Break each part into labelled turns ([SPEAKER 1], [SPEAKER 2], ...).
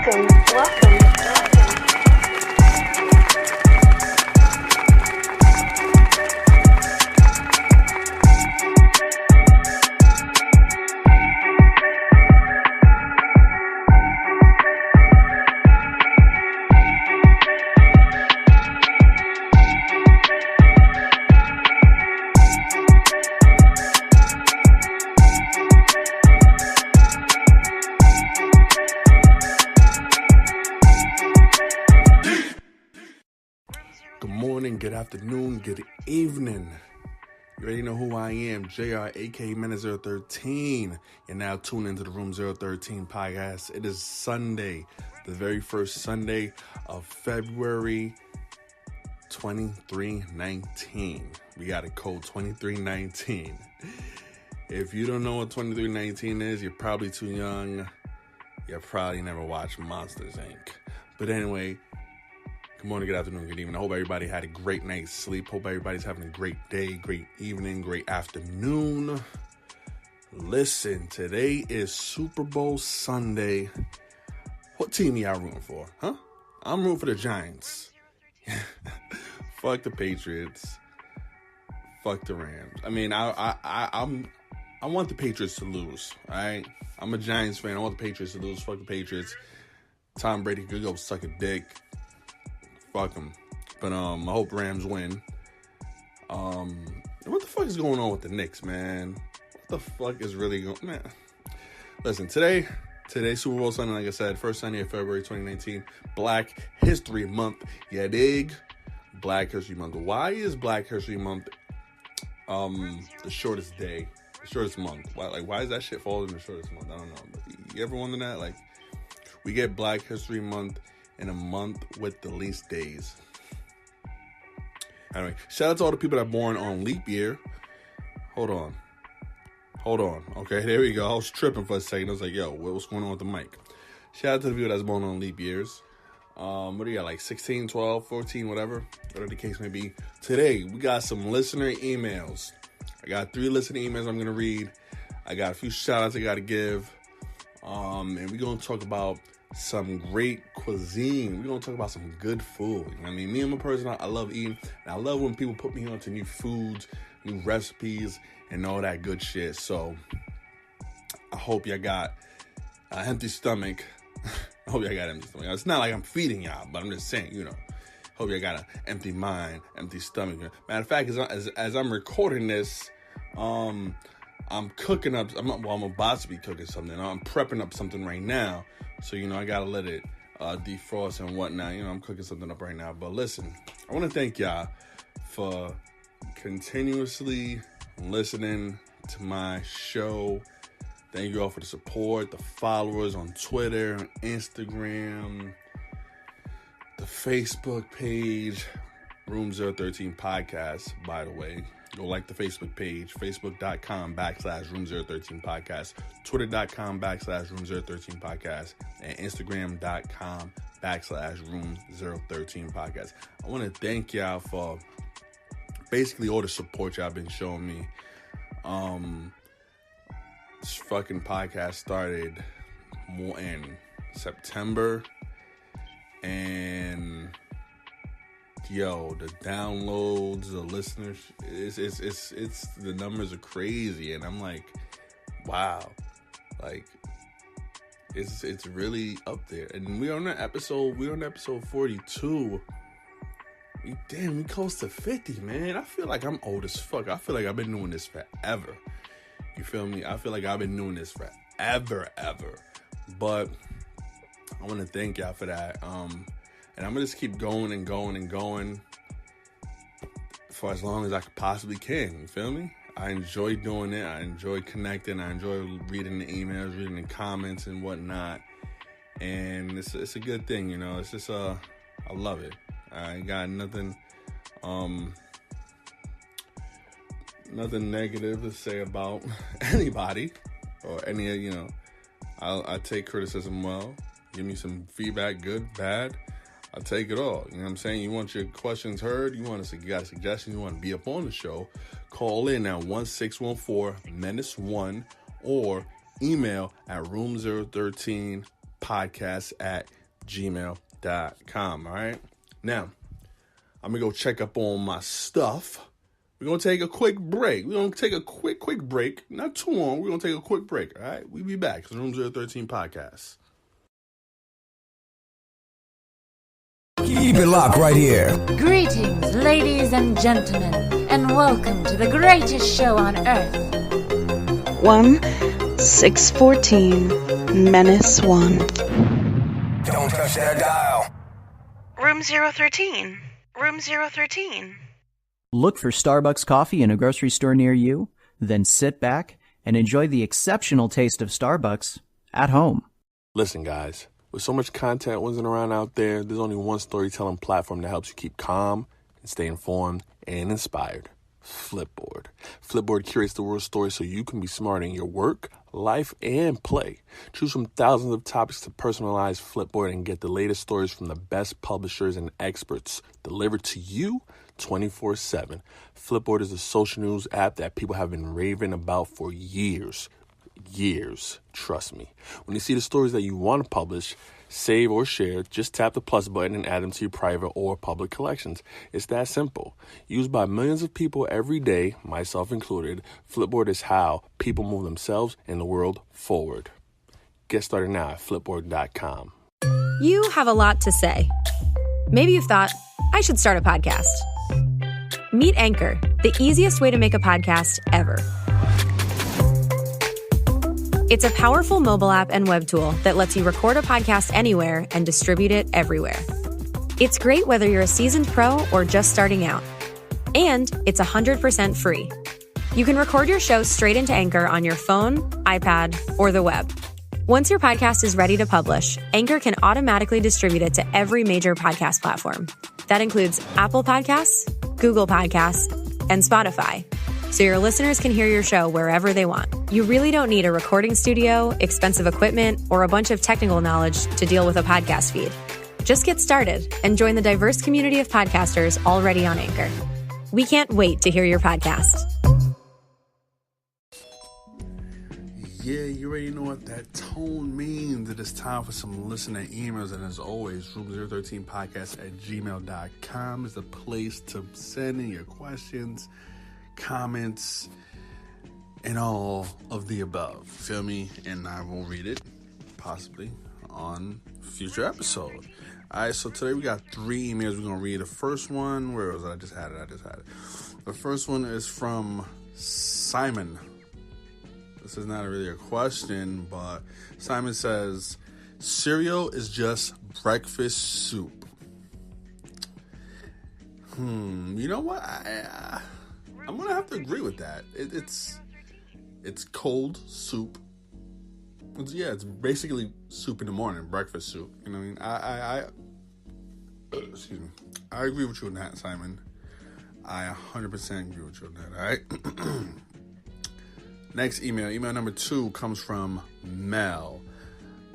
[SPEAKER 1] Good morning, good afternoon, good evening. You already know who I am, JR, aka Food013. You're now tuned into the Food013 podcast. It is Sunday, the very first Sunday of February 2319. We got a code 2319. If you don't know what 2319 is, you're probably too young. You probably never watched Monsters, Inc. But anyway, good morning, good afternoon, good evening. I hope everybody had a great night's sleep. Hope everybody's having a great day, great evening, great afternoon. Listen, today is Super Bowl Sunday. What team y'all rooting for, huh? I'm rooting for the Giants. Fuck the Patriots. Fuck the Rams. I mean, I want the Patriots to lose, all right? I'm a Giants fan. I want the Patriots to lose. Fuck the Patriots. Tom Brady could go suck a dick. Fuck them. But I hope Rams win. What the fuck is going on with the Knicks, man? What the fuck is really going on? Man. Listen, today's Super Bowl Sunday, like I said, first Sunday of February 2019, Black History Month. You dig? Black History Month. Why is Black History Month the shortest day? The shortest month? Why is that shit falling in the shortest month? I don't know. But you ever wonder that? Like, we get Black History Month in a month with the least days. Anyway, shout out to all the people that are born on leap year. Hold on. Okay, there we go. I was tripping for a second. I was like, yo, what's going on with the mic? Shout out to the people that's born on leap years. What do you got, like 16, 12, 14, whatever the case may be. Today, we got some listener emails. I got 3 listener emails I'm going to read. I got a few shout outs I got to give. And we're going to talk about some great cuisine. We're going to talk about some good food. I mean, me, I'm a person, I love eating. And I love when people put me onto new foods, new recipes, and all that good shit. So, I hope y'all got an empty stomach. I hope y'all got an empty stomach. It's not like I'm feeding y'all, but I'm just saying, hope y'all got an empty mind, empty stomach. Matter of fact, as I'm recording this, I'm cooking up, I'm about to be cooking something. I'm prepping up something right now. So, I got to let it defrost and whatnot. I'm cooking something up right now. But listen, I want to thank y'all for continuously listening to my show. Thank you all for the support, the followers on Twitter, Instagram, the Facebook page, Room013 Podcast, by the way. Go like the Facebook page, facebook.com/Room013 Podcast, twitter.com/Room013 Podcast, and instagram.com/Room013 Podcast. I want to thank y'all for basically all the support y'all been showing me. This fucking podcast started more in September, and yo, the downloads, the listeners, it's the numbers are crazy, and I'm like, wow, like it's really up there. And we're on episode 42. We close to 50, man. I feel like I'm old as fuck. I feel like I've been doing this forever. You feel me? I feel like I've been doing this forever. But I want to thank y'all for that. And I'm going to just keep going and going and going for as long as I possibly can. You feel me? I enjoy doing it. I enjoy connecting. I enjoy reading the emails, reading the comments and whatnot. And it's a good thing, It's just, I love it. I ain't got nothing negative to say about anybody or any, I take criticism well. Give me some feedback, good, bad. I'll take it all. You know what I'm saying? You want your questions heard? You got a suggestion? You want to be up on the show? Call in at 1-614-MENACE1 or email at room013 Food013podcast@gmail.com. All right. Now, I'm going to go check up on my stuff. We're going to take a quick break. We're going to take a quick break. Not too long. We're going to take a quick break. All right. We'll be back. It's Room 013 podcast.
[SPEAKER 2] Keep it locked right here.
[SPEAKER 3] Greetings, ladies and gentlemen, and welcome to the greatest show on earth.
[SPEAKER 4] 1614 Menace 1.
[SPEAKER 2] Don't touch that dial.
[SPEAKER 4] Room 013. Room 013.
[SPEAKER 5] Look for Starbucks coffee in a grocery store near you, then sit back and enjoy the exceptional taste of Starbucks at home.
[SPEAKER 1] Listen, guys. With so much content whizzing around out there, there's only one storytelling platform that helps you keep calm and stay informed and inspired. Flipboard. Flipboard curates the world's stories so you can be smart in your work, life, and play. Choose from thousands of topics to personalize Flipboard and get the latest stories from the best publishers and experts delivered to you 24/7. Flipboard is a social news app that people have been raving about for years. Trust me. When you see the stories that you want to publish, save, or share, just tap the plus button and add them to your private or public collections. It's that simple. Used by millions of people every day, myself included, Flipboard is how people move themselves and the world forward. Get started now at flipboard.com.
[SPEAKER 6] You have a lot to say. Maybe you've thought, I should start a podcast. Meet Anchor, the easiest way to make a podcast ever. It's a powerful mobile app and web tool that lets you record a podcast anywhere and distribute it everywhere. It's great whether you're a seasoned pro or just starting out. And it's 100% free. You can record your show straight into Anchor on your phone, iPad, or the web. Once your podcast is ready to publish, Anchor can automatically distribute it to every major podcast platform. That includes Apple Podcasts, Google Podcasts, and Spotify. So your listeners can hear your show wherever they want. You really don't need a recording studio, expensive equipment, or a bunch of technical knowledge to deal with a podcast feed. Just get started and join the diverse community of podcasters already on Anchor. We can't wait to hear your podcast.
[SPEAKER 1] Yeah, you already know what that tone means. It is time for some listener emails. And as always, room013podcast@gmail.com is the place to send in your questions, comments, and all of the above. Feel me? And I will read it, possibly, on future episode. Alright, so today we got 3 emails we're going to read. The first one, where was it? I just had it. The first one is from Simon. This is not really a question, but Simon says, cereal is just breakfast soup. You know what? I'm going to have to agree with that. It's cold soup. It's basically soup in the morning, breakfast soup. You know what I mean? Excuse me. I agree with you on that, Simon. I 100% agree with you on that, all right? Next email. Email number 2 comes from Mel.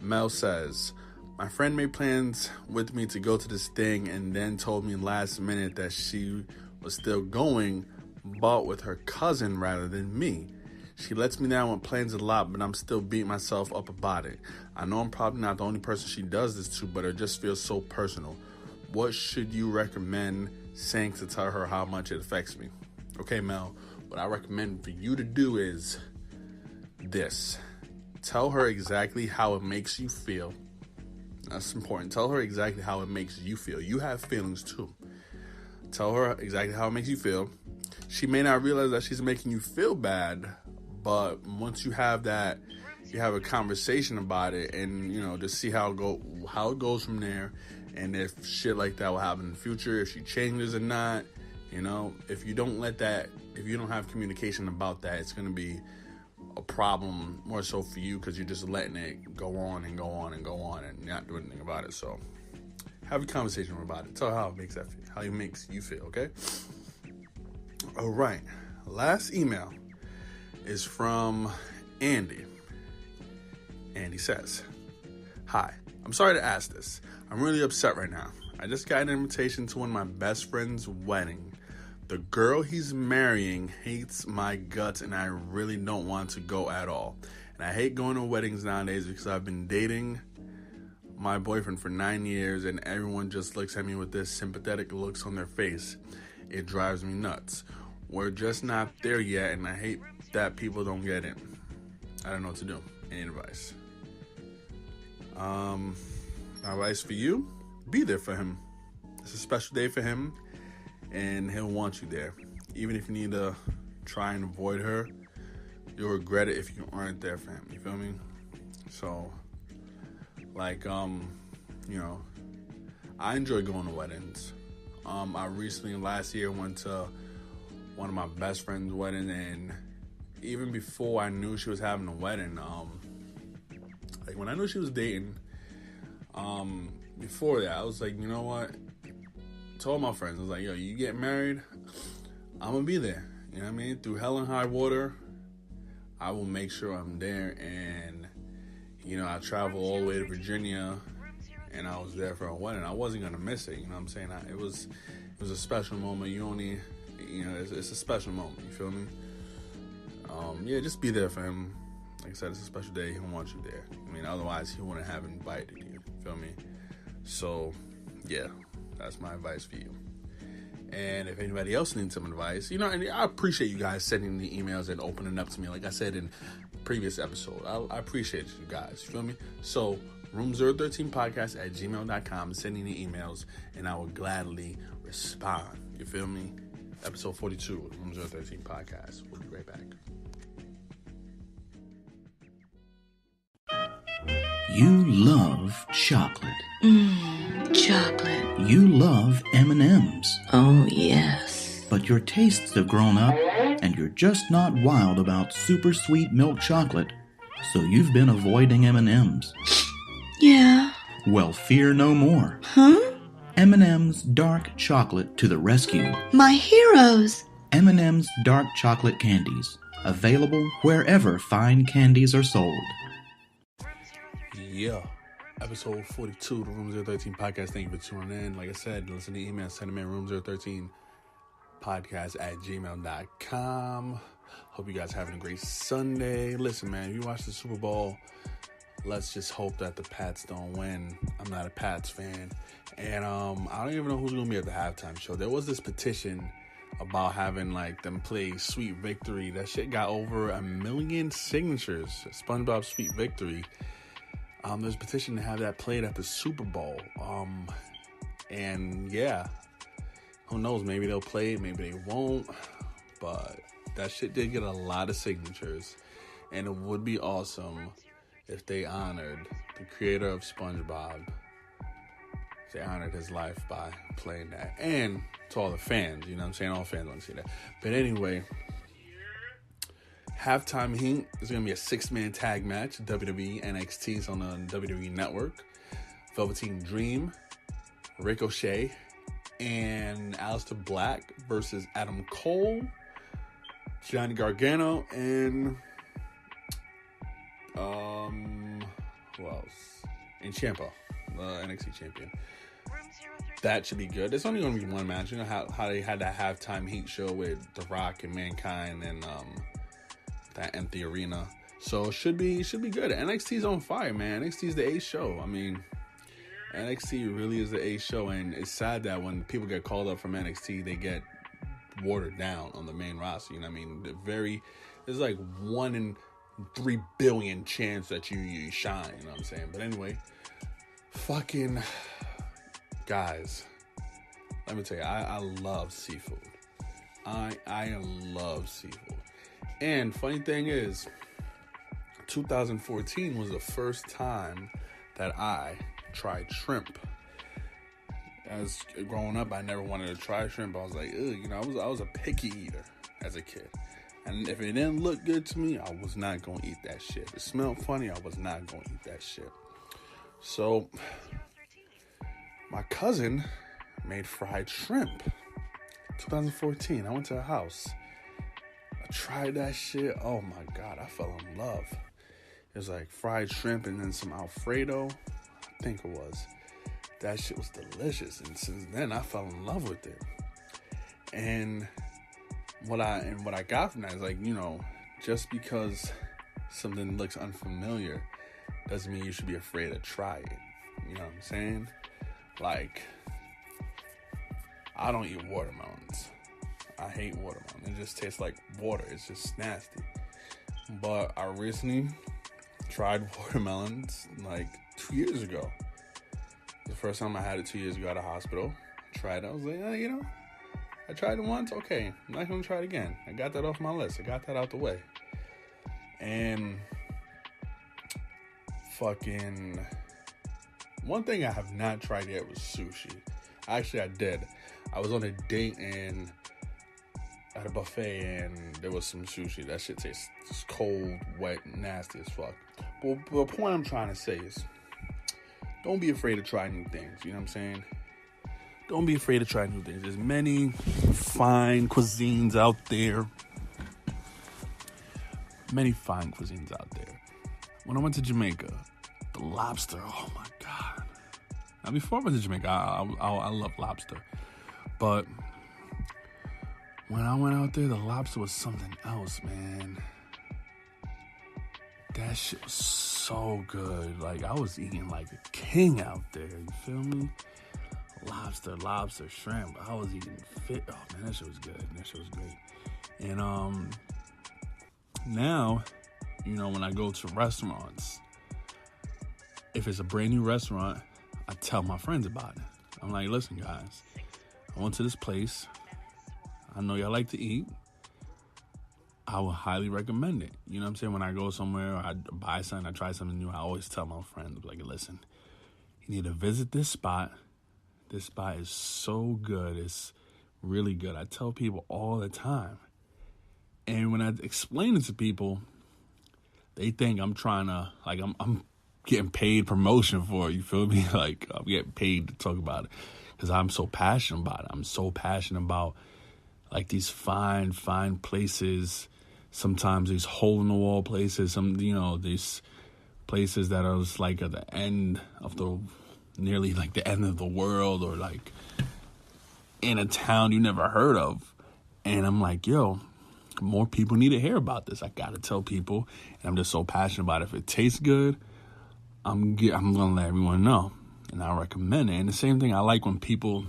[SPEAKER 1] Mel says, my friend made plans with me to go to this thing and then told me last minute that she was still going, but with her cousin rather than me. She lets me down with plans a lot, but I'm still beating myself up about it. I know I'm probably not the only person she does this to, but it just feels so personal. What should you recommend saying to tell her how much it affects me? Okay, Mel, what I recommend for you to do is this. Tell her exactly how it makes you feel. That's important. Tell her exactly how it makes you feel. You have feelings too. Tell her exactly how it makes you feel. She may not realize that she's making you feel bad, but once you have that, you have a conversation about it, and just see how it goes from there, and if shit like that will happen in the future, if she changes or not. If you don't have communication about that, it's gonna be a problem more so for you, because you're just letting it go on and go on and go on and not do anything about it. So have a conversation about it. Tell her how it makes you feel. Okay. All right. Last email is from Andy. Andy says, hi, I'm sorry to ask this. I'm really upset right now. I just got an invitation to one of my best friend's wedding. The girl he's marrying hates my guts, and I really don't want to go at all. And I hate going to weddings nowadays because I've been dating my boyfriend for 9 years, and everyone just looks at me with this sympathetic looks on their face. It drives me nuts. We're just not there yet, and I hate that people don't get it. I don't know what to do. Any advice? My advice for you, be there for him. It's a special day for him, and he'll want you there. Even if you need to try and avoid her, you'll regret it if you aren't there for him. You feel me? So, like, I enjoy going to weddings. I recently, last year, went to one of my best friend's wedding, and even before I knew she was having a wedding, like when I knew she was dating, before that, I was like, you know what? Told my friends, I was like, yo, you get married, I'm gonna be there. You know what I mean? Through hell and high water, I will make sure I'm there. And I traveled all the way to Virginia, and I was there for a wedding. I wasn't gonna miss it. You know what I'm saying? It was a special moment. It's a special moment. You feel me? Just be there for him. Like I said, it's a special day. He'll want you there. I mean, otherwise he wouldn't have invited you. You feel me? So, yeah, that's my advice for you. And if anybody else needs some advice, and I appreciate you guys sending the emails and opening up to me. Like I said in previous episode, I appreciate you guys. You feel me? So, room013podcast@gmail.com, sending the emails, and I will gladly respond. You feel me? Episode 42 of Room 013 Podcast. We'll be right back.
[SPEAKER 7] You love chocolate.
[SPEAKER 8] Chocolate.
[SPEAKER 7] You love M&Ms.
[SPEAKER 8] Oh, yes.
[SPEAKER 7] But your tastes have grown up, and you're just not wild about super sweet milk chocolate, so you've been avoiding M&Ms.
[SPEAKER 8] Yeah.
[SPEAKER 7] Well, fear no more.
[SPEAKER 8] Huh?
[SPEAKER 7] M&M's Dark Chocolate to the rescue.
[SPEAKER 8] My heroes.
[SPEAKER 7] M&M's Dark Chocolate Candies. Available wherever fine candies are sold.
[SPEAKER 1] Yeah. Episode 42 of the Room 013 Podcast. Thank you for tuning in. Like I said, listen to the email, send them in room013 podcast@gmail.com. Hope you guys having a great Sunday. Listen, man, if you watch the Super Bowl, let's just hope that the Pats don't win. I'm not a Pats fan. And I don't even know who's going to be at the halftime show. There was this petition about having them play Sweet Victory. That shit got over 1 million signatures. SpongeBob Sweet Victory. There's a petition to have that played at the Super Bowl. And yeah, who knows? Maybe they'll play it, maybe they won't. But that shit did get a lot of signatures. And it would be awesome if they honored the creator of SpongeBob. They honored his life by playing that. And to all the fans, you know what I'm saying? All fans want to see that. But anyway, Halftime Heat is going to be a 6-man tag match. WWE NXT is on the WWE Network. Velveteen Dream, Ricochet, and Aleister Black versus Adam Cole, Johnny Gargano, and who else? And Ciampa, the NXT champion. That should be good. It's only going to be one match. You know how they had that Halftime Heat show with The Rock and Mankind and that empty arena. So it should be good. NXT's on fire, man. NXT's the A show. I mean, NXT really is the A show, and it's sad that when people get called up from NXT, they get watered down on the main roster. You know what I mean? There's like 1 in 3 billion chance that you shine. You know what I'm saying? But anyway, fucking guys, let me tell you, I love seafood. I love seafood. And funny thing is, 2014 was the first time that I tried shrimp. As growing up, I never wanted to try shrimp. I was like, ugh, I was a picky eater as a kid. And if it didn't look good to me, I was not going to eat that shit. If it smelled funny, I was not going to eat that shit. So, my cousin made fried shrimp. 2014, I went to her house. I tried that shit. Oh my God, I fell in love. It was like fried shrimp and then some Alfredo. I think it was. That shit was delicious. And since then, I fell in love with it. And what I got from that is like, just because something looks unfamiliar doesn't mean you should be afraid to try it. You know what I'm saying? Like, I don't eat watermelons. I hate watermelon. It just tastes like water. It's just nasty. But I recently tried watermelons like 2 years ago. The first time I had it 2 years ago at a hospital. Tried it. I was like, I tried it once. Okay, I'm not going to try it again. I got that off my list. I got that out the way. And fucking one thing I have not tried yet was sushi. Actually, I did. I was on a date and at a buffet and there was some sushi. That shit tastes just cold, wet, nasty as fuck. But the point I'm trying to say is, don't be afraid to try new things. You know what I'm saying? Don't be afraid to try new things. There's many fine cuisines out there. Many fine cuisines out there. When I went to Jamaica, the lobster, oh my God. Now, before I went to Jamaica, I love lobster. But when I went out there, the lobster was something else, man. That shit was so good. Like, I was eating like a king out there. You feel me? Lobster, shrimp. I was eating fit. Oh, man, that shit was good. That shit was great. And now, you know, when I go to restaurants, if it's a brand new restaurant, I tell my friends about it. I'm like, listen, guys, I went to this place. I know y'all like to eat. I would highly recommend it. You know what I'm saying? When I go somewhere, or I buy something, I try something new, I always tell my friends, like, listen, you need to visit this spot. This spot is so good. It's really good. I tell people all the time. And when I explain it to people, they think I'm trying to, like, I'm getting paid promotion for it. You feel me? Like, I'm getting paid to talk about it because I'm so passionate about it. I'm so passionate about, like, these fine places. Sometimes these hole-in-the-wall places. These places that are just, like, at the end of nearly like the end of the world, or like in a town you never heard of. And I'm like, yo, more people need to hear about this. I gotta tell people, and I'm just so passionate about it. If it tastes good, I'm gonna let everyone know, and I recommend it. And the same thing, I like when people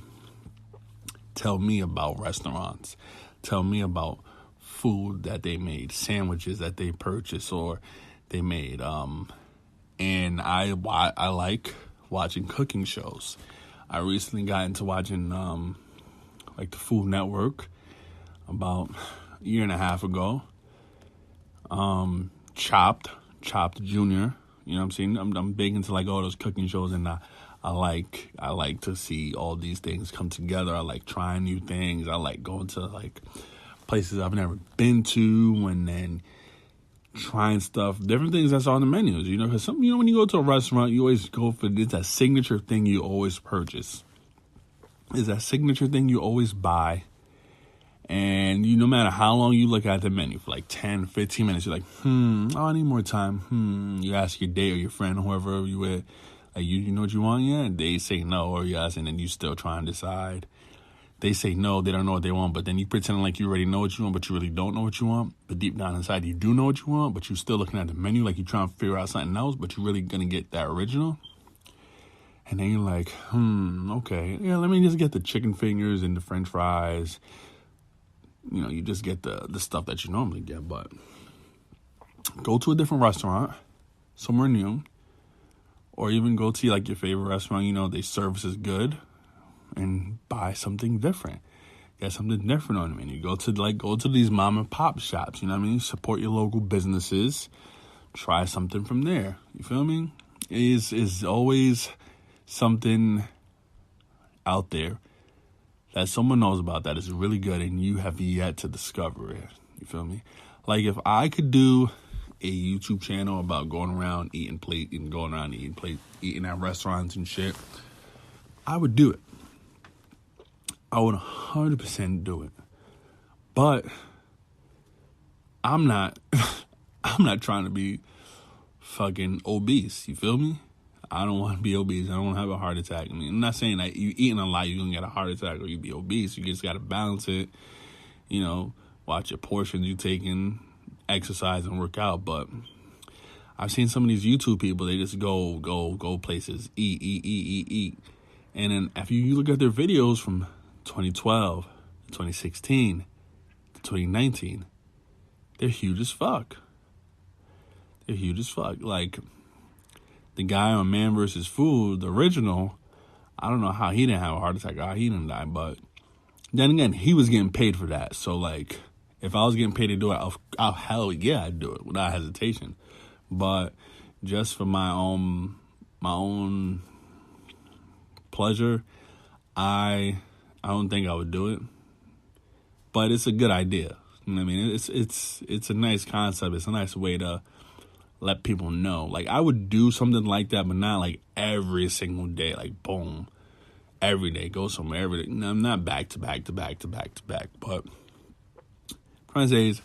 [SPEAKER 1] tell me about restaurants, tell me about food that they made, sandwiches that they purchased or they made. And I like watching cooking shows. I recently got into watching like the Food Network about a year and a half ago. Chopped Junior. You know what I'm saying? I'm big into like all those cooking shows, and I like to see all these things come together. I like trying new things. I like going to like places I've never been to, and then trying stuff, different things that's on the menus, you know, because when you go to a restaurant, you always go for it's that signature thing you always purchase. It's that signature thing you always buy. And no matter how long you look at the menu, for like 10, 15 minutes, you're like, I need more time. You ask your date or your friend or whoever you with, like, you know what you want yet? And they say no, or yes, and then you still try and decide. They say no, they don't know what they want, but then you pretend like you already know what you want, but you really don't know what you want. But deep down inside, you do know what you want, but you're still looking at the menu like you're trying to figure out something else, but you're really going to get that original. And then you're like, okay, yeah, let me just get the chicken fingers and the french fries. You know, you just get the stuff that you normally get, but go to a different restaurant, somewhere new, or even go to like your favorite restaurant, their service is good, and buy something different. Get something different on the menu. Go to these mom and pop shops, you know what I mean? Support your local businesses. Try something from there. You feel me? Is always something out there that someone knows about that is really good and you have yet to discover it. You feel me? Like, if I could do a YouTube channel about going around eating at restaurants and shit, I would do it. I would 100% do it. But I'm not trying to be fucking obese. You feel me? I don't want to be obese. I don't want to have a heart attack. I mean, I'm not saying that you eating a lot, you're going to get a heart attack or you be obese. You just got to balance it. Watch your portions you taking, exercise and work out. But I've seen some of these YouTube people, they just go places, eat. And then if you look at their videos from 2012, 2016, 2019, they're huge as fuck. Like, the guy on Man vs. Food, the original, I don't know how he didn't have a heart attack, how he didn't die, but then again, he was getting paid for that. So, like, if I was getting paid to do it, hell yeah, I'd do it without hesitation. But just for my own pleasure, I don't think I would do it. But it's a good idea. You know what I mean? It's a nice concept. It's a nice way to let people know. Like, I would do something like that, but not like every single day. Like, boom, every day, go somewhere every day. No, I'm not back to back. But point is,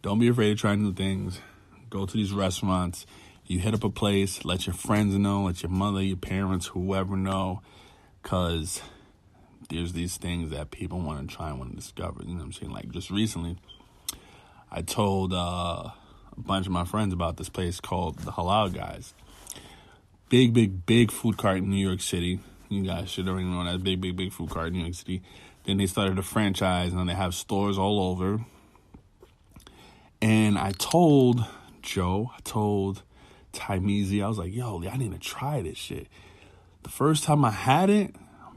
[SPEAKER 1] don't be afraid to try new things. Go to these restaurants. You hit up a place, let your friends know, let your mother, your parents, whoever know, because there's these things that people want to try and want to discover. You know what I'm saying? Like, just recently, I told a bunch of my friends about this place called the Halal Guys. Big food cart in New York City. You guys should already know that. Big food cart in New York City. Then they started a franchise, and they have stores all over. And I told Joe, Timezi, I was like, yo, I need to try this shit. The first time I had it,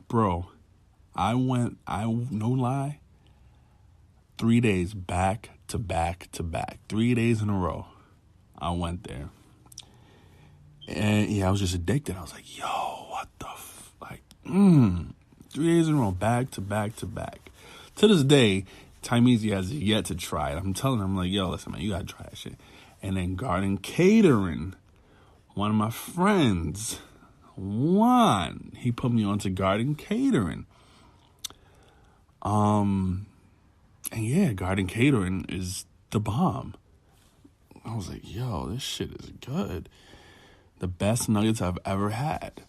[SPEAKER 1] bro, no lie, 3 days back to back. 3 days in a row, I went there. And yeah, I was just addicted. I was like, yo, what the 3 days in a row, back to back. To this day, Timezi has yet to try it. I'm telling him, I'm like, yo, listen, man, you gotta try that shit. And then Garden Catering, one of my friends, Juan, he put me onto Garden Catering. And yeah, Garden Catering is the bomb. I was like, yo, this shit is good. The best nuggets I've ever had.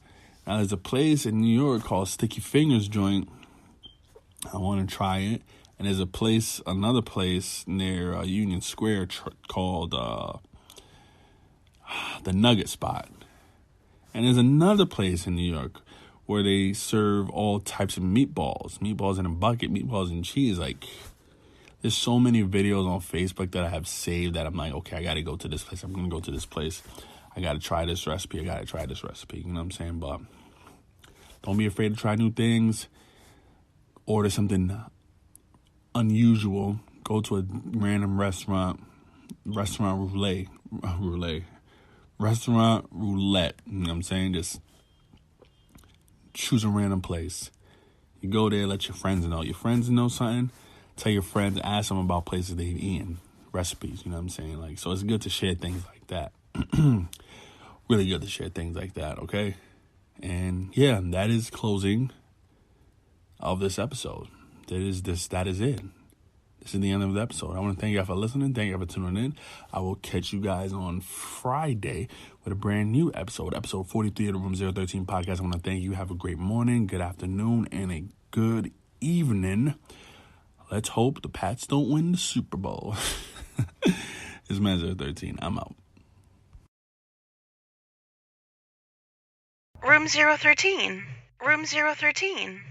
[SPEAKER 1] Now, there's a place in New York called Sticky Fingers Joint. I want to try it. And there's another place near Union Square called the Nugget Spot. And there's another place in New York where they serve all types of meatballs in a bucket, meatballs and cheese. Like, there's so many videos on Facebook that I have saved that I'm like, okay, I got to go to this place. I'm going to go to this place. I got to try this recipe. You know what I'm saying? But don't be afraid to try new things. Order something unusual. Go to a random restaurant roulette. Restaurant roulette. You know what I'm saying? Just choose a random place. You go there, let your friends know. Your friends know something, tell your friends, ask them about places they've eaten, recipes, you know what I'm saying? Like, so it's good to share things like that. Really good to share things like that, okay? And yeah, that is closing of this episode. That is it. This is the end of the episode. I want to thank you for listening. Thank you for tuning in. I will catch you guys on Friday with a brand new episode 43 of the Room 013 podcast. I want to thank you. Have a great morning, good afternoon, and a good evening. Let's hope the Pats don't win the Super Bowl. It's Man 013. I'm out.
[SPEAKER 4] Room 013. Room 013.